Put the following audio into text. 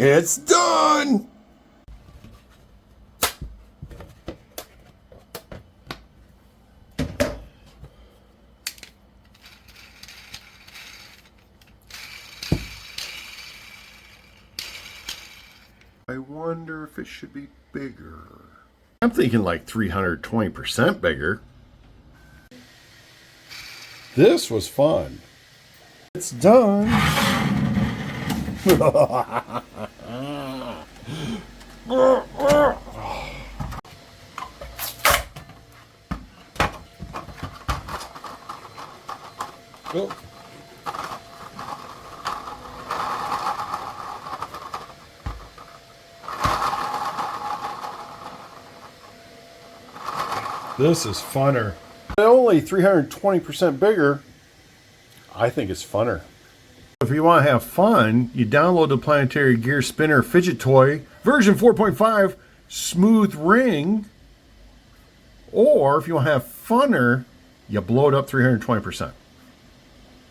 It's done! I wonder if it should be bigger. I'm thinking like 320% bigger. This was fun. It's done. Oh. This is funner. Only 320% bigger. I think it's funner. If you want to have fun, you download the Planetary Gear Spinner Fidget Toy version 4.5 Smooth Ring. Or if you want to have funner, you blow it up 320%.